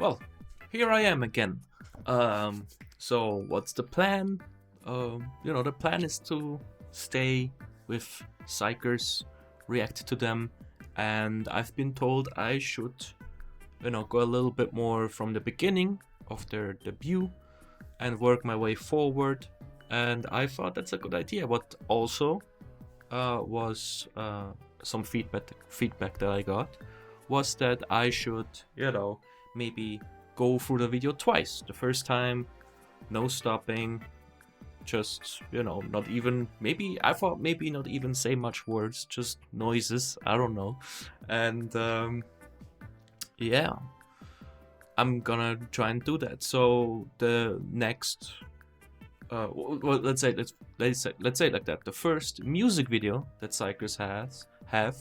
Well, here I am again. So what's the plan? The plan is to stay with xikers, react to them, and I've been told I should, go a little bit more from the beginning of their debut and work my way forward. And I thought that's a good idea. What also was some feedback that I got was that I should, maybe go through the video twice. The first time, no stopping, just, not even, maybe, I thought maybe not even say much words, just noises, I don't know. And yeah, I'm gonna try and do that. So the next, let's say like that. The first music video that xikers have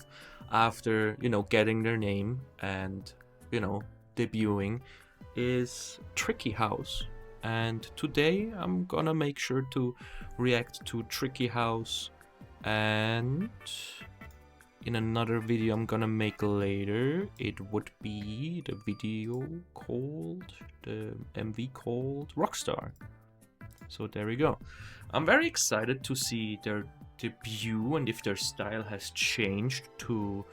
after getting their name and debuting is Tricky House, and today I'm gonna make sure to react to Tricky House, and in another video I'm gonna make later it would be the MV called Rockstar. So there we go. I'm very excited to see their debut and if their style has changed to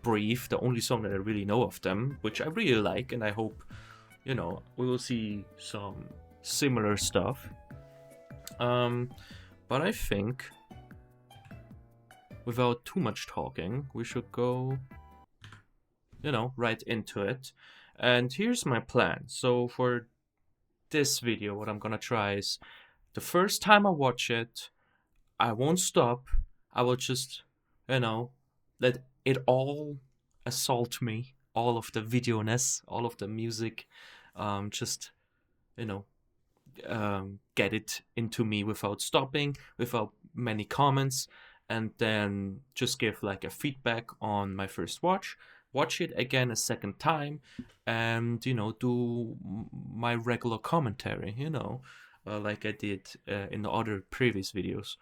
Breathe, the only song that I really know of them, which I really like, and I hope we will see some similar stuff. But I think without too much talking, we should go right into it. And here's my plan. So for this video, what I'm gonna try is, the first time I watch it, I won't stop. I will just let it all assault me, all of the video-ness, all of the music, just get it into me without stopping, without many comments, and then just give like a feedback on my first watch it again a second time, and do my regular commentary, like I did in the other previous videos.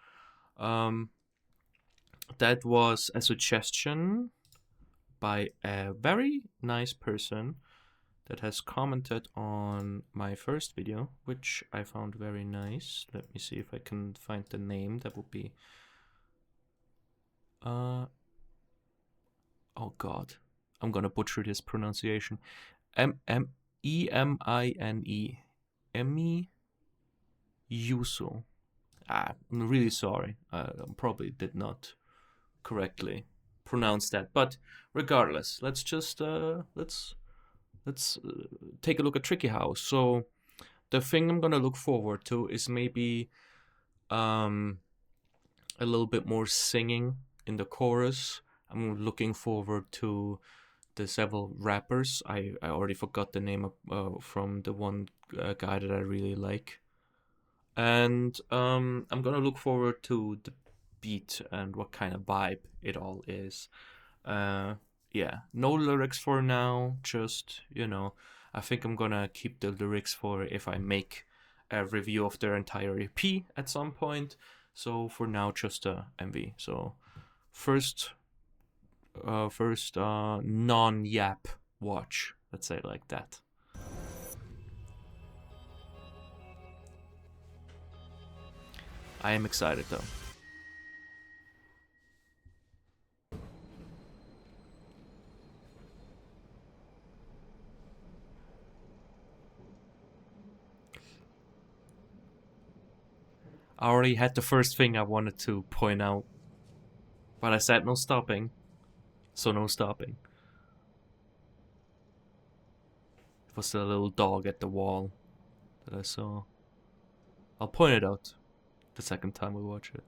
That was a suggestion by a very nice person that has commented on my first video, which I found very nice. Let me see if I can find the name. That would be oh god, I'm gonna butcher this pronunciation. Emine Emi Yuso. I'm really sorry. I probably did not correctly pronounce that, but regardless, let's just let's take a look at Tricky House. So the thing I'm gonna look forward to is maybe a little bit more singing in the chorus. I'm looking forward to the several rappers. I already forgot the name of, from the one guy that I really like. And I'm gonna look forward to the beat and what kind of vibe it all is. Yeah, no lyrics for now, just I think I'm gonna keep the lyrics for if I make a review of their entire EP at some point. So for now, just a MV. So first non-yap watch, let's say it like that. I am excited though. I already had the first thing I wanted to point out, but I said no stopping, so no stopping. It was the little dog at the wall that I saw. I'll point it out the second time we watch it.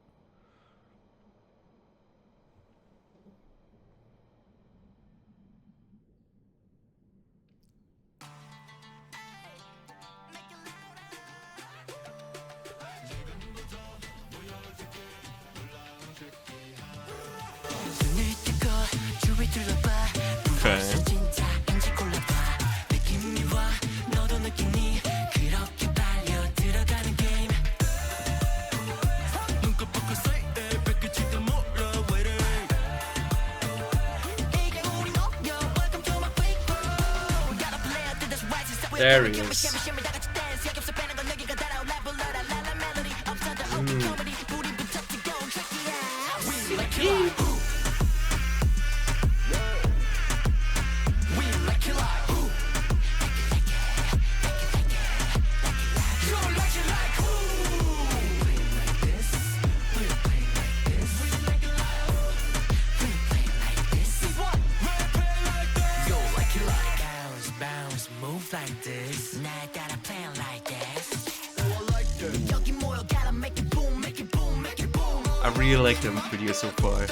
Okay. There he is. I really like the video so far.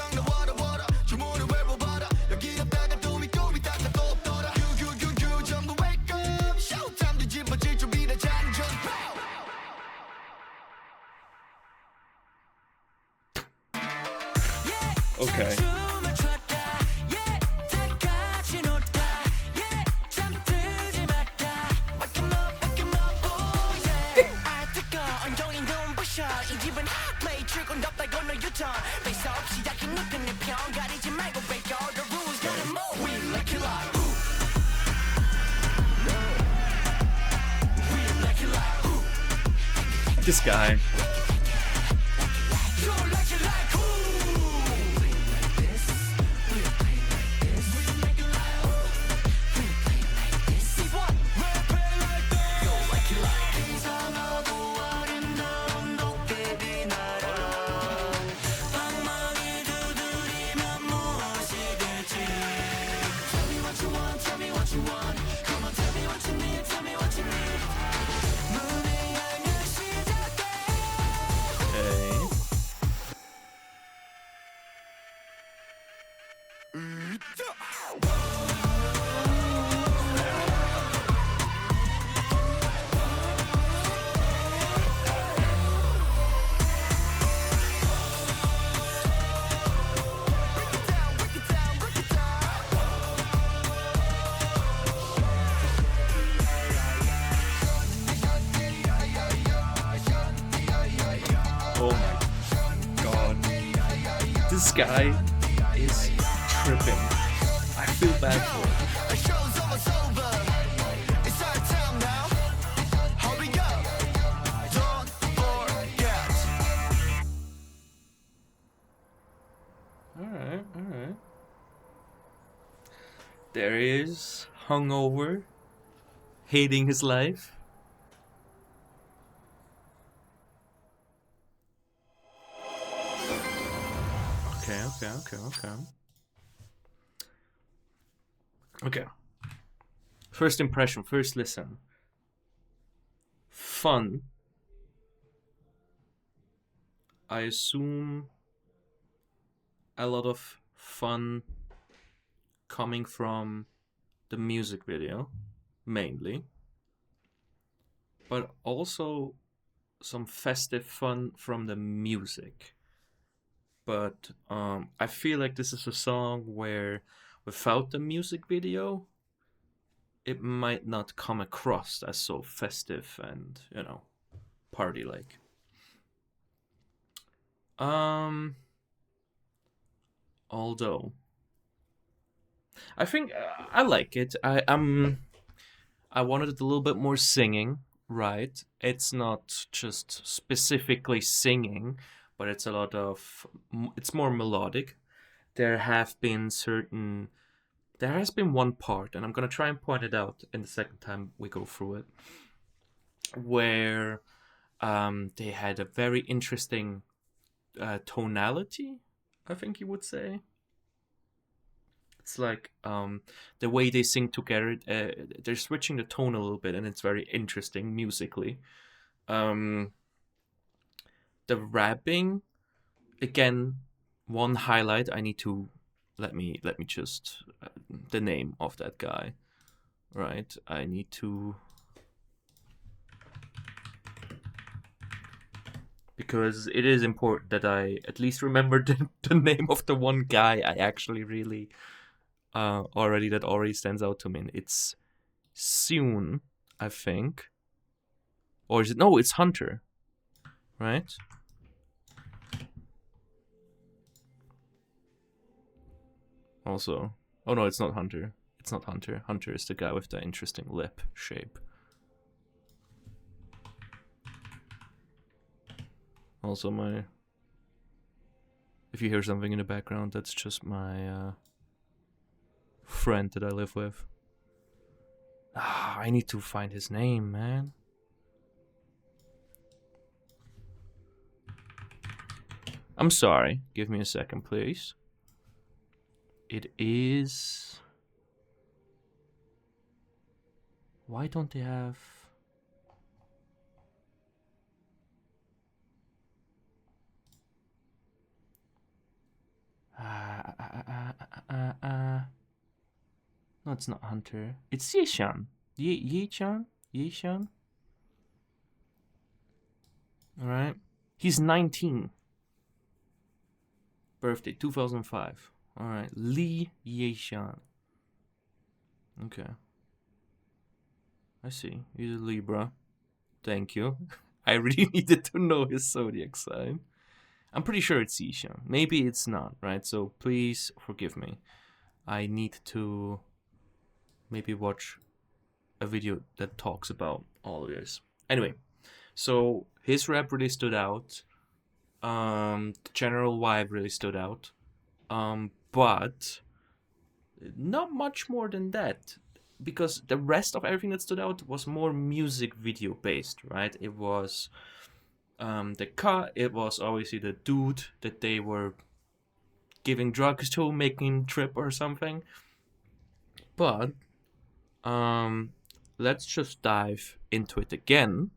Okay. This guy. Oh my god. This guy is tripping. I feel bad for him. Alright. There he is, hungover, hating his life. Okay. First impression, first listen. Fun. I assume a lot of fun coming from the music video, mainly. But also some festive fun from the music. But I feel like this is a song where without the music video, it might not come across as so festive and, you know, party-like. Although I think I like it. I wanted it a little bit more singing, right? It's not just specifically singing, but it's a lot of, it's more melodic. There has been one part, and I'm gonna try and point it out in the second time we go through it, where they had a very interesting tonality, I think you would say. It's like the way they sing together, they're switching the tone a little bit, and it's very interesting musically. The rapping, again, one highlight. I need to let me just the name of that guy, right? I need to, because it is important that I at least remember the name of the one guy I actually really already stands out to me. It's Soon, I think. Or is it? No, it's Hunter. Right? Also. Oh no, it's not Hunter. It's not Hunter. Hunter is the guy with the interesting lip shape. Also, if you hear something in the background, that's just my friend that I live with. I need to find his name, man. I'm sorry. Give me a second, please. It is... Why don't they have... No, it's not Hunter. It's Yishan. Yichan? Yishan? Alright. He's 19. Birthday, 2005. Alright. Li Yishan. Okay. I see. He's a Libra. Thank you. I really needed to know his zodiac sign. I'm pretty sure it's Yishan. Maybe it's not, right? So please forgive me. I need to maybe watch a video that talks about all of this. Anyway, so his rap really stood out. The general vibe really stood out. But not much more than that. Because the rest of everything that stood out was more music video based, right? It was the car, it was obviously the dude that they were giving drugs to, making trip or something. But let's just dive into it again,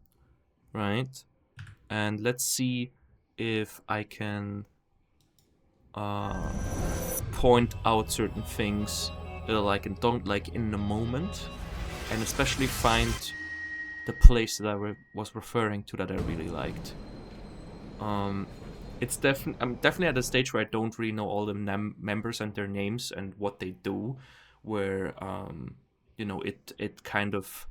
right? And let's see if I can point out certain things that I like and don't like in the moment, and especially find the place that I was referring to that I really liked. I'm definitely at a stage where I don't really know all the members and their names and what they do, where it kind of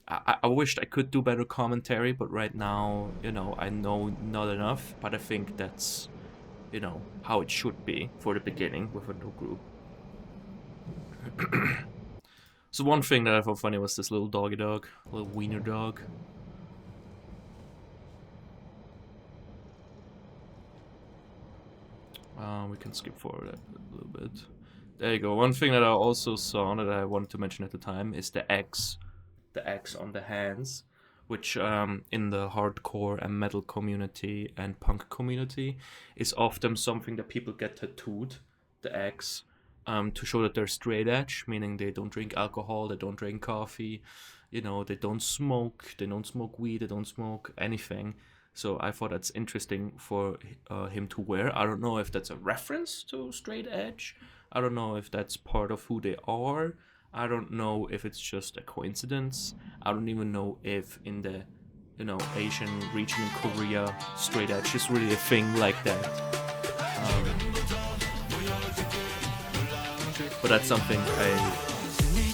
I wished I could do better commentary, but right now, I know not enough, but I think that's, how it should be for the beginning with a new group. So one thing that I thought funny was this little doggy dog, little wiener dog. We can skip forward a little bit. There you go. One thing that I also saw that I wanted to mention at the time is the X on the hands, which in the hardcore and metal community and punk community is often something that people get tattooed, the X, to show that they're straight edge, meaning they don't drink alcohol, they don't drink coffee, they don't smoke weed, they don't smoke anything. So I thought that's interesting for him to wear. I don't know if that's a reference to straight edge. I don't know if that's part of who they are. I don't know if it's just a coincidence. I don't even know if in the, Asian region in Korea, straight edge is really a thing like that. But that's something I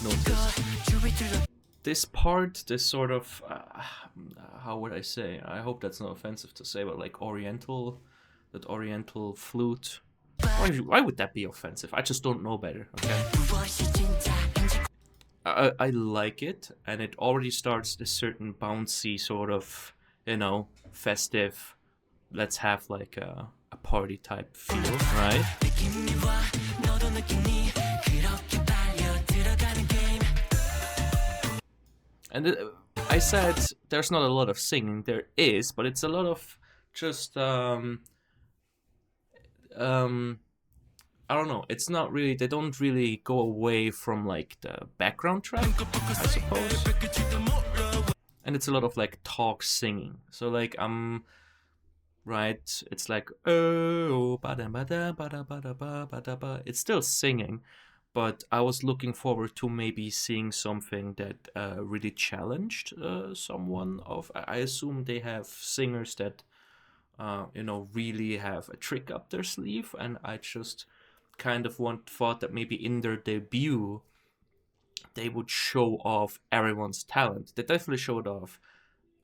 noticed. This part, this sort of, how would I say? I hope that's not offensive to say, but like that oriental flute. Why would that be offensive? I just don't know better, okay? I like it, and it already starts this certain bouncy sort of, festive, let's have like a party type feel, right? And I said there's not a lot of singing. There is, but it's a lot of just I don't know. It's not really. They don't really go away from like the background track, I suppose. And it's a lot of like talk singing. So like right. It's like oh it's still singing, but I was looking forward to maybe seeing something that really challenged someone. I assume they have singers that really have a trick up their sleeve, and I just kind of thought that maybe in their debut they would show off everyone's talent. They definitely showed off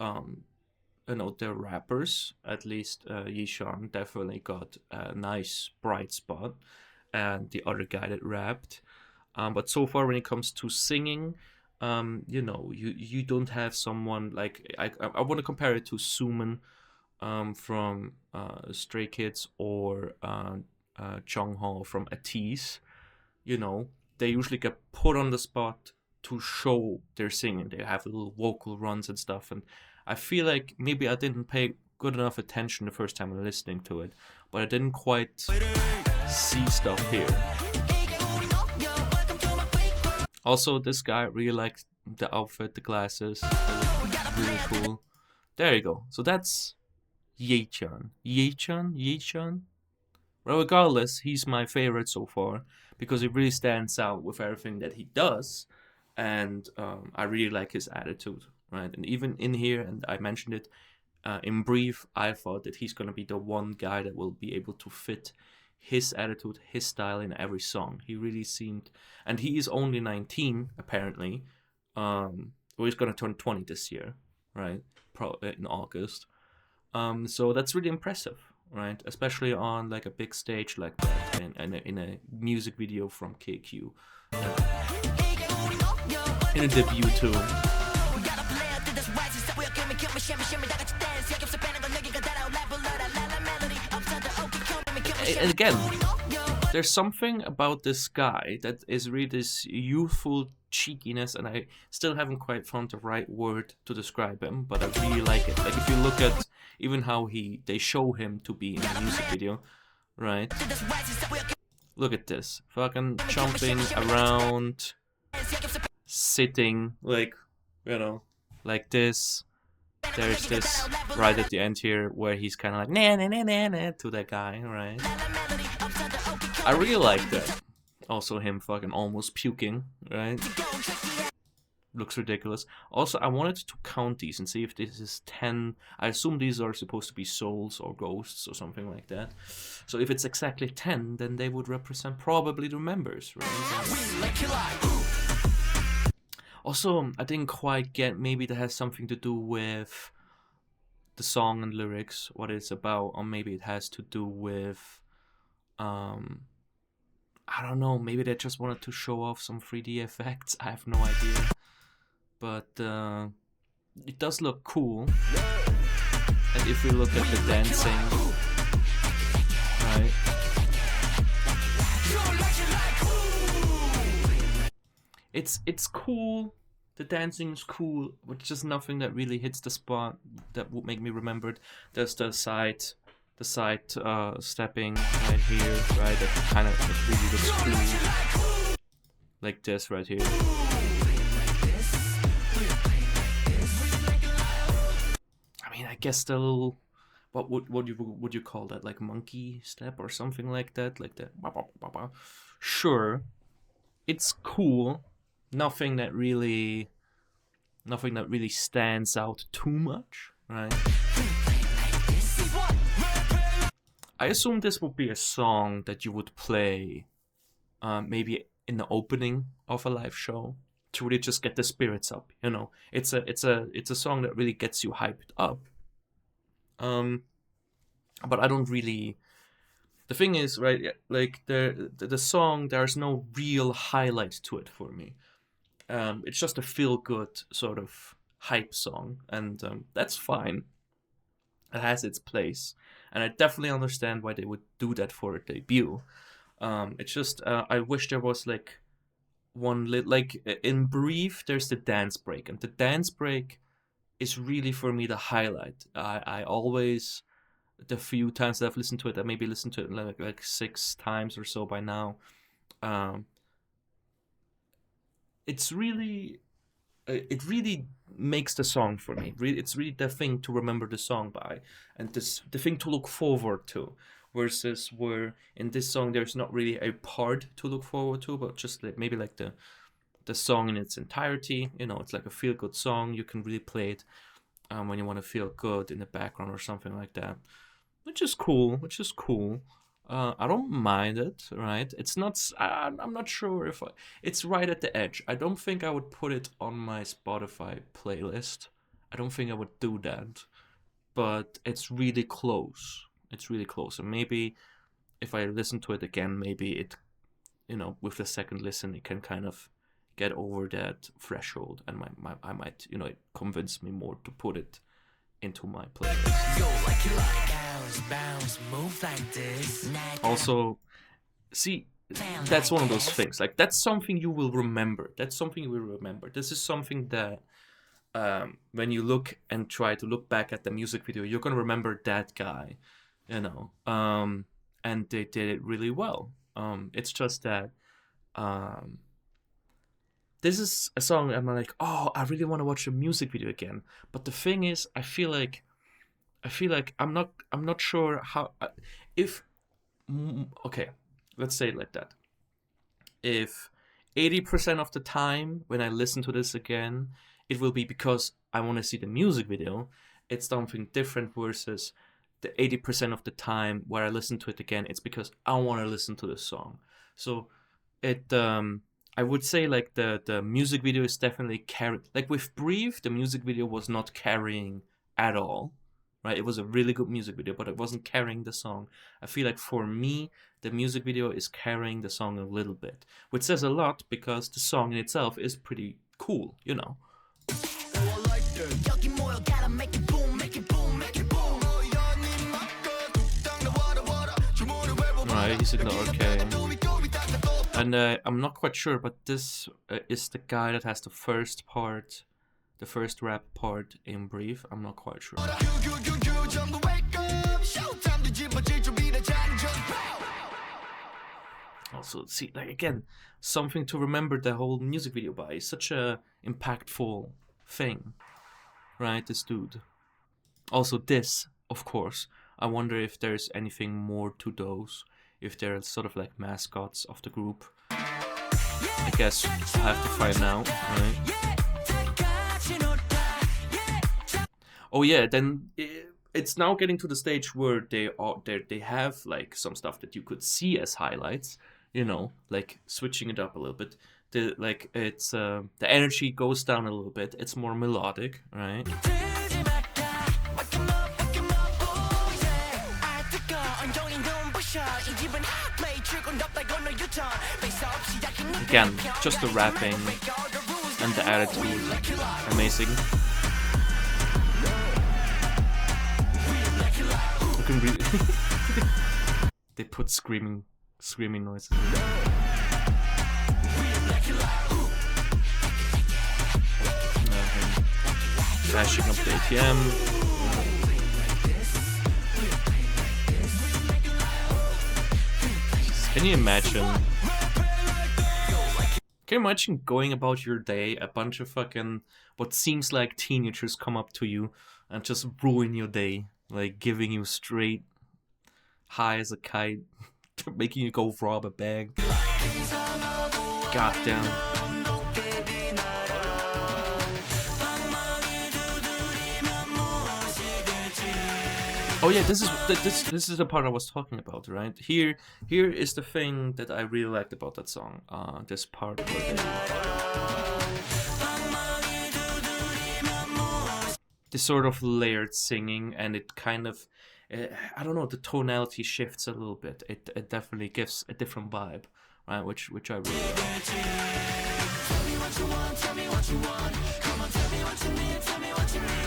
their rappers. At least Yishan definitely got a nice bright spot, and the other guy that rapped. But so far when it comes to singing, you don't have someone like I want to compare it to Suman from Stray Kids or Jongho from Ateez, you know, they usually get put on the spot to show their singing. They have little vocal runs and stuff, and I feel like maybe I didn't pay good enough attention the first time listening to it, but I didn't quite see stuff here. Also, this guy really liked the outfit, the glasses. They look really cool. There you go. So that's Yeichan. Yeichan. Well, regardless, he's my favorite so far because he really stands out with everything that he does, and I really like his attitude, right? And even in here, and I mentioned it in brief, I thought that he's gonna be the one guy that will be able to fit his attitude, his style in every song. He really seemed, and he is only 19 apparently. Well, he's gonna turn 20 this year, right? In August. So that's really impressive, right? Especially on like a big stage like that, and in a music video from KQ, in a debut too. And again, there's something about this guy that is really this youthful cheekiness, and I still haven't quite found the right word to describe him, but I really like it. Like if you look at even how they show him to be in the music video, right? Look at this, fucking jumping around, sitting, like, you know, like this. There's this right at the end here where he's kind of like na na na na na to that guy, right? I really like that. Also, him fucking almost puking, right? Looks ridiculous. Also, I wanted to count these and see if this is 10. I assume these are supposed to be souls or ghosts or something like that. So if it's exactly 10, then they would represent probably the members, right? Also, I didn't quite get, maybe that has something to do with the song and lyrics, what it's about, or maybe it has to do with, I don't know, maybe they just wanted to show off some 3D effects, I have no idea. But it does look cool. And if we look at the dancing, right? It's cool. The dancing is cool, but just nothing that really hits the spot that would make me remember it. There's the side stepping right here, right? That kind of really looks cool, like this right here. I mean, I guess the little, what would you call that? Like monkey step or something like that, like that. Sure, it's cool. Nothing that really stands out too much, right? I assume this would be a song that you would play maybe in the opening of a live show to really just get the spirits up, you know. It's a song that really gets you hyped up. But I don't really. The thing is, right, like the song, there's no real highlight to it for me. It's just a feel-good sort of hype song, and that's fine. It has its place, and I definitely understand why they would do that for a debut. It's just I wish there was like like in brief, there's the dance break, and the dance break is really for me the highlight. I always, the few times that I've listened to it, I maybe listened to it like 6 times or so by now. It's really, it really makes the song for me. It's really the thing to remember the song by, and the thing to look forward to. Versus where in this song there's not really a part to look forward to, but just like maybe like the song in its entirety. You know, it's like a feel good song. You can really play it when you want to feel good in the background or something like that, which is cool. I don't mind it, right? It's not. I'm not sure if it's right at the edge. I don't think I would put it on my Spotify playlist. I don't think I would do that, but it's really close. It's really close, and maybe if I listen to it again, maybe it, you know, with the second listen, it can kind of get over that threshold, and I might, you know, it convince me more to put it into my playlist. Also, see, that's one of those things. Like, that's something you will remember. That's something you will remember. This is something that when you look and try to look back at the music video, you're gonna remember that guy, you know. And they did it really well. It's just that this is a song I'm like, oh, I really want to watch a music video again. But the thing is, I feel like I'm not sure how if okay, let's say it like that. If 80% of the time when I listen to this again, it will be because I want to see the music video, it's something different versus the 80% of the time where I listen to it again, it's because I want to listen to the song. So it I would say like the music video is definitely carrying. Like with Breathe, the music video was not carrying at all, right? It was a really good music video, but it wasn't carrying the song. I feel like for me, the music video is carrying the song a little bit, which says a lot because the song in itself is pretty cool, you know. Alright, he's ignored, okay. And I'm not quite sure, but this is the guy that has the first rap part in Brief. I'm not quite sure. Also, see, like again, something to remember the whole music video by. It's such a impactful thing, right? This dude. Also, this, of course. I wonder if there's anything more to those. If they're sort of like mascots of the group. I guess I'll have to find out, right? Oh yeah, then it's now getting to the stage where they have like some stuff that you could see as highlights, you know, like switching it up a little bit. It's the energy goes down a little bit. It's more melodic, right? Again, just the rapping and the attitude, amazing. You can really they put screaming noises in there. Bashing up the ATM. Can you imagine? Can you imagine going about your day, a bunch of fucking what seems like teenagers come up to you and just ruin your day, like giving you straight high as a kite, making you go rob a bank. God damn. Oh yeah, this is the part I was talking about, right? Here is the thing that I really liked about that song. This part where this sort of layered singing, and it kind of, I don't know, the tonality shifts a little bit. It definitely gives a different vibe, right? Which I really like.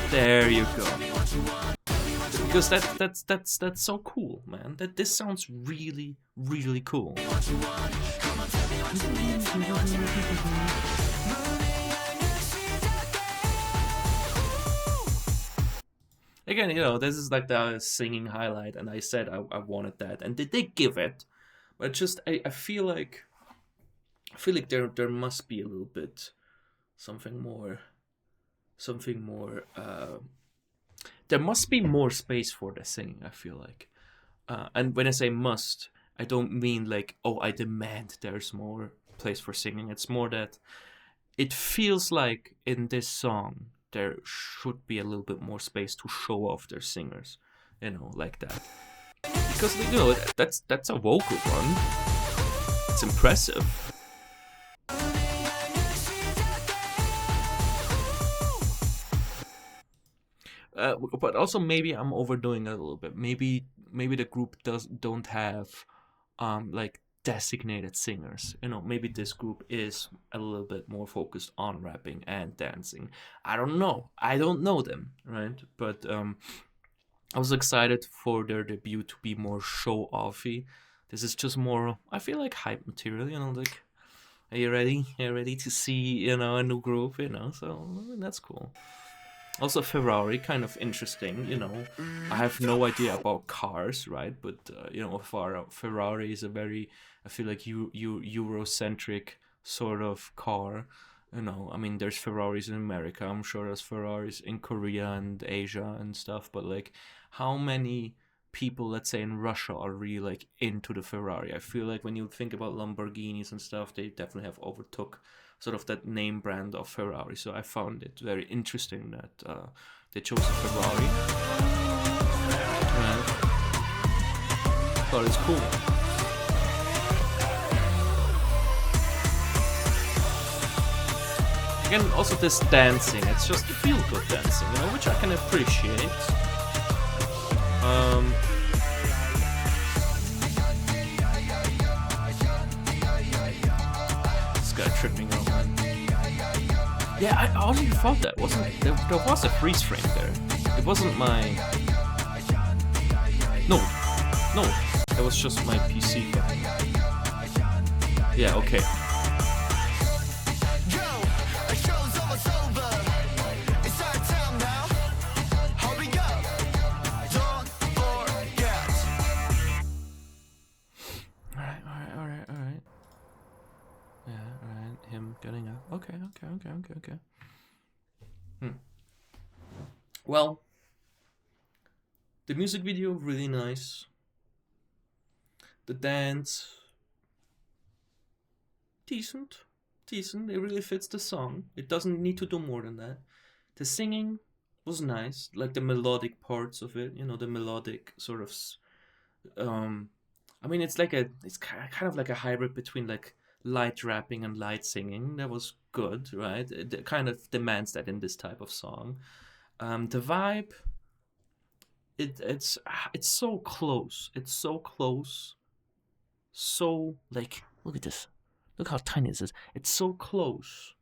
There you go. Because that's so cool, man. This sounds really, really cool. Again, you know, this is like the singing highlight, and I said I wanted that, and they give it, but just I feel like there must be a little bit something more. There must be more space for the singing, I feel like. And when I say must, I don't mean like, oh, I demand there's more place for singing. It's more that it feels like in this song, there should be a little bit more space to show off their singers, you know, like that. Because, you know, that's a vocal run. It's impressive. But also maybe I'm overdoing it a little bit. Maybe the group don't have like designated singers. You know, maybe this group is a little bit more focused on rapping and dancing. I don't know. I don't know them, right? But I was excited for their debut to be more show offy. This is just more, I feel like, hype material, you know, like, are you ready? Are you ready to see, you know, a new group, you know? So that's cool. Also, Ferrari, kind of interesting, you know. I have no idea about cars, right? But, you know, Ferrari is a very, I feel like, Eurocentric sort of car. You know, I mean, there's Ferraris in America. I'm sure there's Ferraris in Korea and Asia and stuff. But, like, how many people, let's say, in Russia are really, like, into the Ferrari? I feel like when you think about Lamborghinis and stuff, they definitely have overtook sort of that name brand of Ferrari. So I found it very interesting that they chose a Ferrari. And I thought it's cool. Again, also this dancing, it's just a feel-good dancing, you know, which I can appreciate. This guy tripping out, man. Yeah, I already thought that, wasn't it? There was a freeze frame there. It wasn't my... No, that was just my PC. Yeah, okay. Alright. Yeah, alright, him getting up. Okay. Well, the music video, really nice. The dance, decent. It really fits the song. It doesn't need to do more than that. The singing was nice, like the melodic parts of it, you know, the melodic sort of I mean, it's kind of like a hybrid between like light rapping and light singing. That was good, right? It kind of demands that in this type of song. The vibe, it's so close. It's so close. So like, look at this. Look how tiny this is. It's so close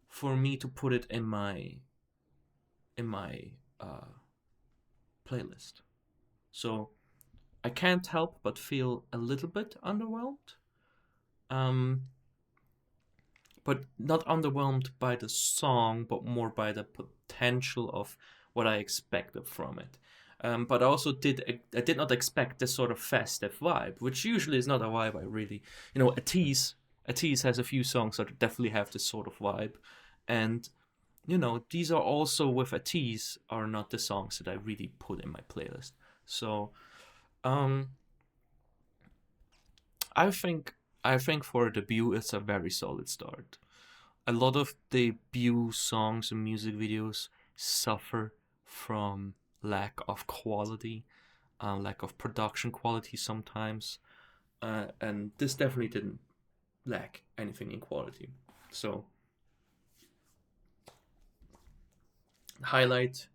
for me to put it in my playlist. So I can't help but feel a little bit underwhelmed. But not underwhelmed by the song, but more by the potential of what I expected from it. But I also I did not expect this sort of festive vibe, which usually is not a vibe I really, you know, Atiz has a few songs that definitely have this sort of vibe, and you know, these are also with Atiz are not the songs that I really put in my playlist. So, I think for a debut, it's a very solid start. A lot of debut songs and music videos suffer from lack of quality, lack of production quality sometimes, and this definitely didn't lack anything in quality. So, highlight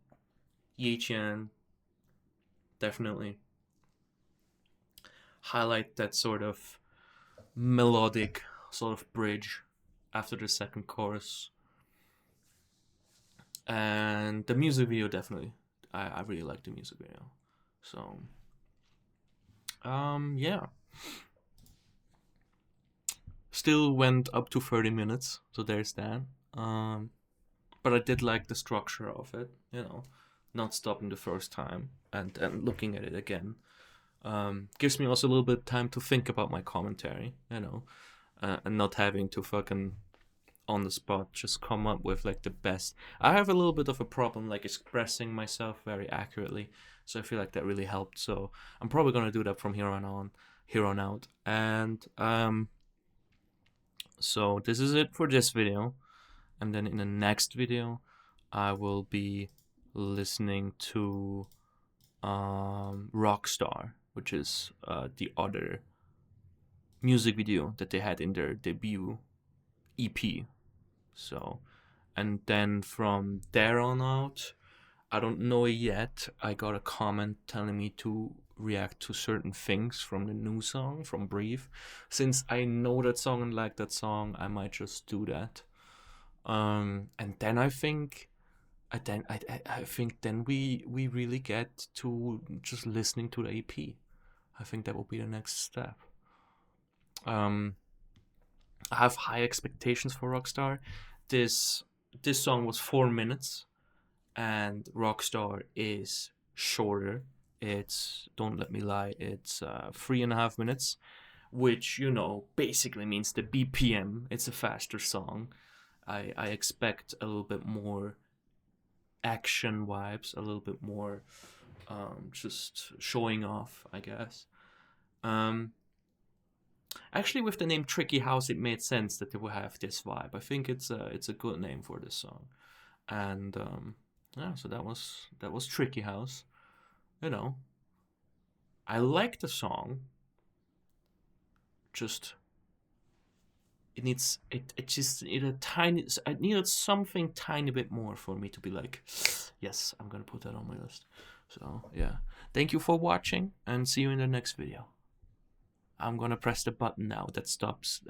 Yi Qian, definitely. Highlight that sort of melodic sort of bridge after the second chorus. And the music video, definitely. I really like the music video. So, yeah. Still went up to 30 minutes, so there's that. But I did like the structure of it, you know, not stopping the first time and looking at it again. Gives me also a little bit of time to think about my commentary, you know, and not having to fucking on the spot just come up with like the best. I have a little bit of a problem like expressing myself very accurately, so I feel like that really helped. So I'm probably gonna do that from here on out. And so this is it for this video, and then in the next video I will be listening to Rockstar, which is the other music video that they had in their debut EP. So, and then from there on out, I don't know yet. I got a comment telling me to react to certain things from the new song from Breathe. Since I know that song and like that song, I might just do that. And then I think I think then we really get to just listening to the EP. I think that will be the next step. I have high expectations for Rockstar. This this song was 4 minutes, and Rockstar is shorter. It's, don't let me lie, it's 3.5 minutes, which, you know, basically means the BPM. It's a faster song. I expect a little bit more action vibes, a little bit more just showing off, I guess. Um, Actually, with the name Tricky House, it made sense that they would have this vibe. I think it's a good name for this song, and yeah. So that was Tricky House. You know, I like the song. Just it just needed a tiny. I needed something tiny bit more for me to be like, yes, I'm gonna put that on my list. So yeah, thank you for watching, and see you in the next video. I'm gonna press the button now that stops